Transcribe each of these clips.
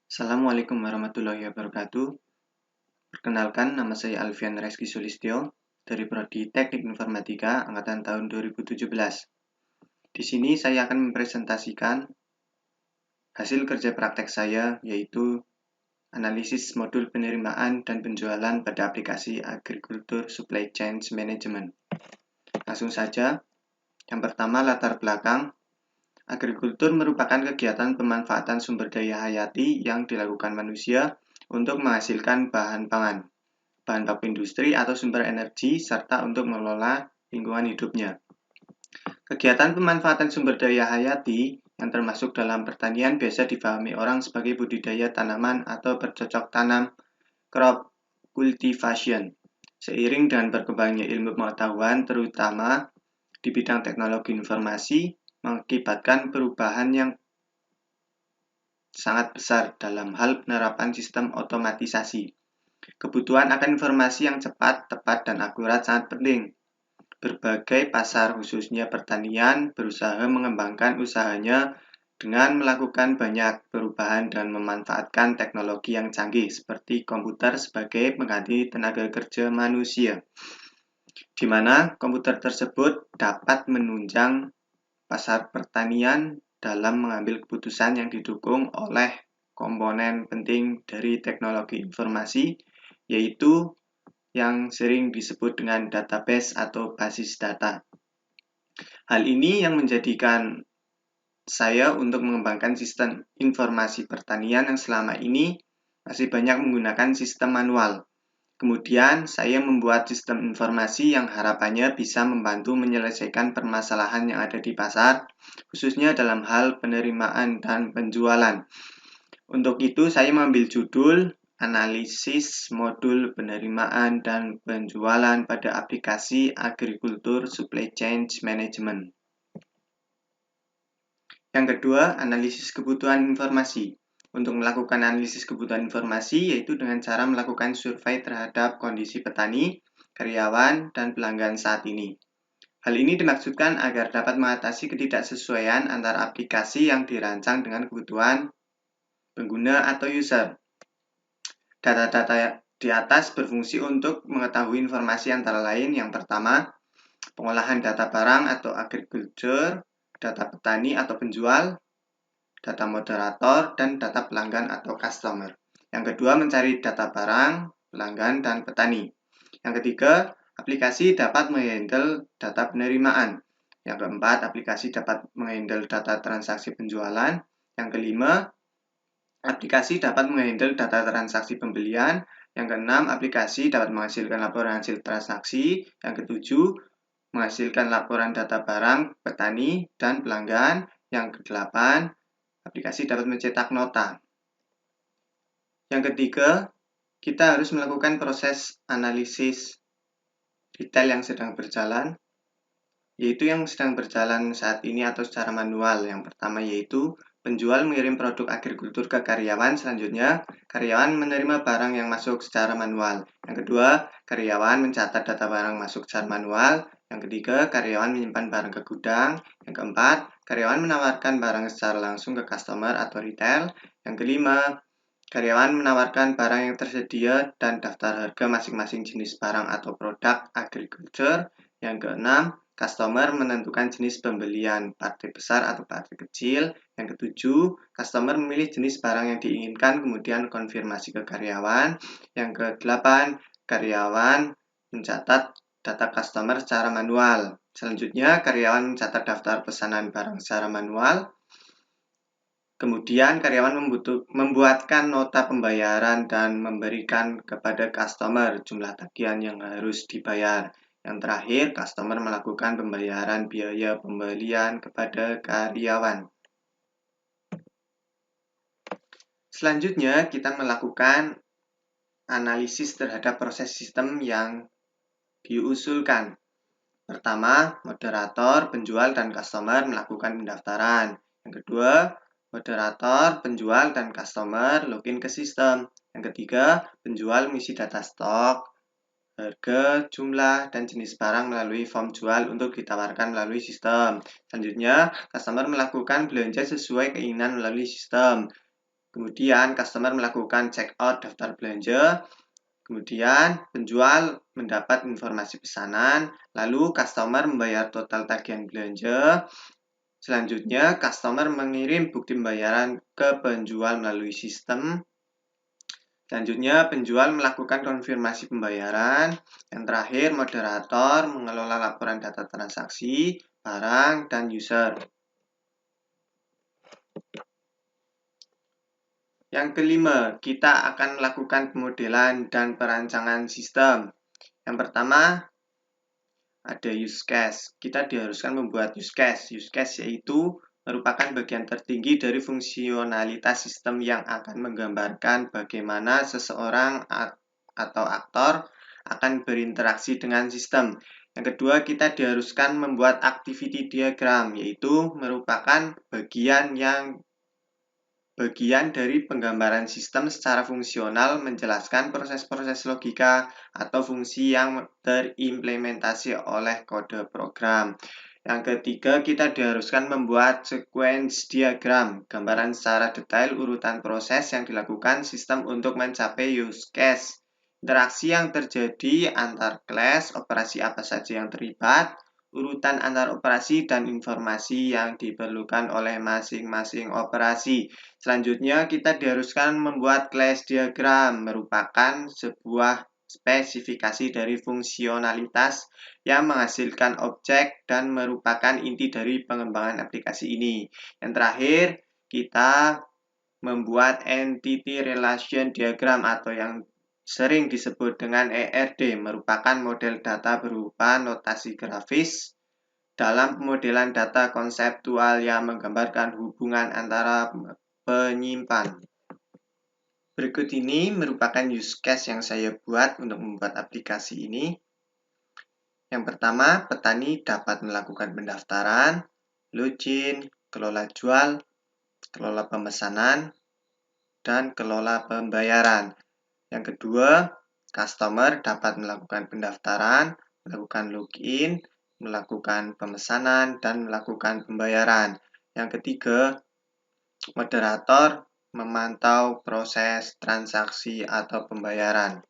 Assalamualaikum warahmatullahi wabarakatuh. Perkenalkan, nama saya Alfian Reski Sulistyo dari Prodi Teknik Informatika angkatan tahun 2017. Di sini saya akan mempresentasikan hasil kerja praktek saya, yaitu analisis modul penerimaan dan penjualan pada aplikasi Agriculture Supply Chain Management. Langsung saja. Yang pertama, latar belakang. Agrikultur merupakan kegiatan pemanfaatan sumber daya hayati yang dilakukan manusia untuk menghasilkan bahan pangan, bahan baku industri atau sumber energi, serta untuk mengelola lingkungan hidupnya. Kegiatan pemanfaatan sumber daya hayati yang termasuk dalam pertanian biasa dipahami orang sebagai budidaya tanaman atau bercocok tanam crop cultivation. Seiring dengan berkembangnya ilmu pengetahuan, terutama di bidang teknologi informasi, mengakibatkan perubahan yang sangat besar dalam hal penerapan sistem otomatisasi. Kebutuhan akan informasi yang cepat, tepat, dan akurat sangat penting. Berbagai pasar, khususnya pertanian, berusaha mengembangkan usahanya dengan melakukan banyak perubahan dan memanfaatkan teknologi yang canggih seperti komputer sebagai pengganti tenaga kerja manusia, di mana komputer tersebut dapat menunjang pasar pertanian dalam mengambil keputusan yang didukung oleh komponen penting dari teknologi informasi, yaitu yang sering disebut dengan database atau basis data. Hal ini yang menjadikan saya untuk mengembangkan sistem informasi pertanian yang selama ini masih banyak menggunakan sistem manual. Kemudian, saya membuat sistem informasi yang harapannya bisa membantu menyelesaikan permasalahan yang ada di pasar, khususnya dalam hal penerimaan dan penjualan. Untuk itu, saya mengambil judul Analisis Modul Penerimaan dan Penjualan pada Aplikasi Agriculture Supply Chain Management. Yang kedua, analisis kebutuhan informasi. Untuk melakukan analisis kebutuhan informasi, yaitu dengan cara melakukan survei terhadap kondisi petani, karyawan, dan pelanggan saat ini. Hal ini dimaksudkan agar dapat mengatasi ketidaksesuaian antara aplikasi yang dirancang dengan kebutuhan pengguna atau user. Data-data di atas berfungsi untuk mengetahui informasi antara lain. Yang pertama, pengolahan data barang atau agriculture, data petani atau penjual, data moderator, dan data pelanggan atau customer. Yang kedua, mencari data barang, pelanggan, dan petani. Yang ketiga, aplikasi dapat menghandle data penerimaan. Yang keempat, aplikasi dapat menghandle data transaksi penjualan. Yang kelima, aplikasi dapat menghandle data transaksi pembelian. Yang keenam, aplikasi dapat menghasilkan laporan hasil transaksi. Yang ketujuh, menghasilkan laporan data barang, petani, dan pelanggan. Yang kedelapan, aplikasi dapat mencetak nota. Yang ketiga, kita harus melakukan proses analisis detail yang sedang berjalan, yaitu yang sedang berjalan saat ini atau secara manual. Yang pertama yaitu penjual mengirim produk agrikultur ke karyawan, selanjutnya karyawan menerima barang yang masuk secara manual. Yang kedua, karyawan mencatat data barang masuk secara manual. Yang ketiga, karyawan menyimpan barang ke gudang. Yang keempat, karyawan menawarkan barang secara langsung ke customer atau retail. Yang kelima, karyawan menawarkan barang yang tersedia dan daftar harga masing-masing jenis barang atau produk agriculture. Yang keenam, customer menentukan jenis pembelian, partai besar atau partai kecil. Yang ketujuh, customer memilih jenis barang yang diinginkan, kemudian konfirmasi ke karyawan. Yang kedelapan, karyawan mencatat data customer secara manual. Selanjutnya, karyawan mencatat daftar pesanan barang secara manual. Kemudian, karyawan membuatkan nota pembayaran dan memberikan kepada customer jumlah tagihan yang harus dibayar. Yang terakhir, customer melakukan pembayaran biaya pembelian kepada karyawan. Selanjutnya, kita melakukan analisis terhadap proses sistem yang diusulkan. Pertama, moderator, penjual, dan customer melakukan pendaftaran. Yang kedua, moderator, penjual, dan customer login ke sistem. Yang ketiga, penjual mengisi data stok, harga, jumlah, dan jenis barang melalui form jual untuk ditawarkan melalui sistem. Selanjutnya, customer melakukan belanja sesuai keinginan melalui sistem. Kemudian customer melakukan check out daftar belanja. Kemudian penjual mendapat informasi pesanan. Lalu customer membayar total tagihan belanja. Selanjutnya, customer mengirim bukti pembayaran ke penjual melalui sistem. Selanjutnya, penjual melakukan konfirmasi pembayaran. Yang terakhir, moderator mengelola laporan data transaksi, barang, dan user. Yang kelima, kita akan melakukan pemodelan dan perancangan sistem. Yang pertama, ada use case. Kita diharuskan membuat use case. Use case yaitu merupakan bagian tertinggi dari fungsionalitas sistem yang akan menggambarkan bagaimana seseorang atau aktor akan berinteraksi dengan sistem. Yang kedua, kita diharuskan membuat activity diagram, yaitu merupakan bagian dari penggambaran sistem secara fungsional menjelaskan proses-proses logika atau fungsi yang terimplementasi oleh kode program. Yang ketiga, kita diharuskan membuat sequence diagram, gambaran secara detail urutan proses yang dilakukan sistem untuk mencapai use case. Interaksi yang terjadi antar kelas, operasi apa saja yang terlibat, urutan antar operasi, dan informasi yang diperlukan oleh masing-masing operasi. Selanjutnya, kita diharuskan membuat class diagram, merupakan sebuah spesifikasi dari fungsionalitas yang menghasilkan objek dan merupakan inti dari pengembangan aplikasi ini. Yang terakhir, kita membuat entity relation diagram atau yang sering disebut dengan ERD, merupakan model data berupa notasi grafis dalam pemodelan data konseptual yang menggambarkan hubungan antara penyimpan. Berikut ini merupakan use case yang saya buat untuk membuat aplikasi ini. Yang pertama, petani dapat melakukan pendaftaran, login, kelola jual, kelola pemesanan, dan kelola pembayaran. Yang kedua, customer dapat melakukan pendaftaran, melakukan login, melakukan pemesanan, dan melakukan pembayaran. Yang ketiga, moderator memantau proses transaksi atau pembayaran.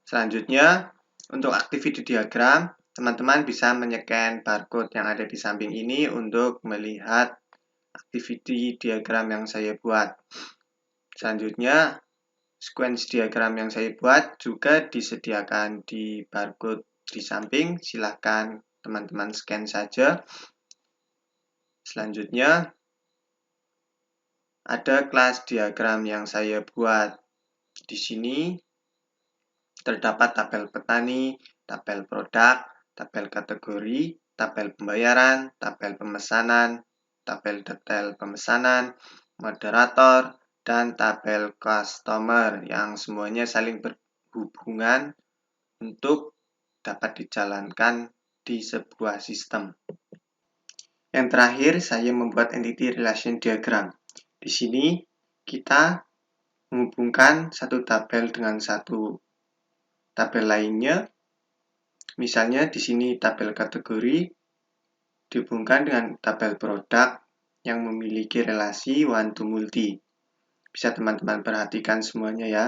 Selanjutnya, untuk activity diagram, teman-teman bisa men-scan barcode yang ada di samping ini untuk melihat activity diagram yang saya buat. Selanjutnya, sequence diagram yang saya buat juga disediakan di barcode di samping. Silahkan teman-teman scan saja. Selanjutnya, ada kelas diagram yang saya buat. Di sini terdapat tabel petani, tabel produk, tabel kategori, tabel pembayaran, tabel pemesanan, tabel detail pemesanan, moderator, dan tabel customer yang semuanya saling berhubungan untuk dapat dijalankan di sebuah sistem. Yang terakhir, saya membuat entity relation diagram. Di sini kita menghubungkan satu tabel dengan satu tabel lainnya. Misalnya di sini tabel kategori dihubungkan dengan tabel produk yang memiliki relasi one to multi. Bisa teman-teman perhatikan semuanya ya.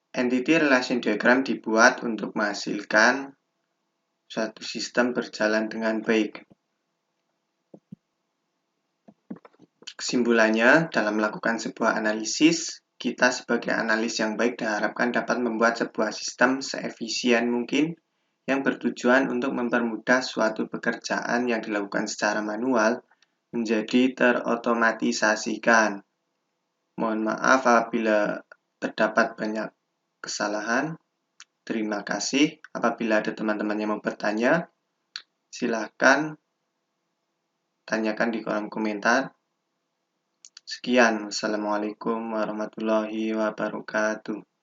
Entity relation diagram dibuat untuk menghasilkan suatu sistem berjalan dengan baik. Kesimpulannya, dalam melakukan sebuah analisis, kita sebagai analis yang baik diharapkan dapat membuat sebuah sistem seefisien mungkin yang bertujuan untuk mempermudah suatu pekerjaan yang dilakukan secara manual menjadi terotomatisasikan. Mohon maaf apabila terdapat banyak kesalahan. Terima kasih. Apabila ada teman-teman yang mau bertanya, silahkan tanyakan di kolom komentar. Sekian. Wassalamualaikum warahmatullahi wabarakatuh.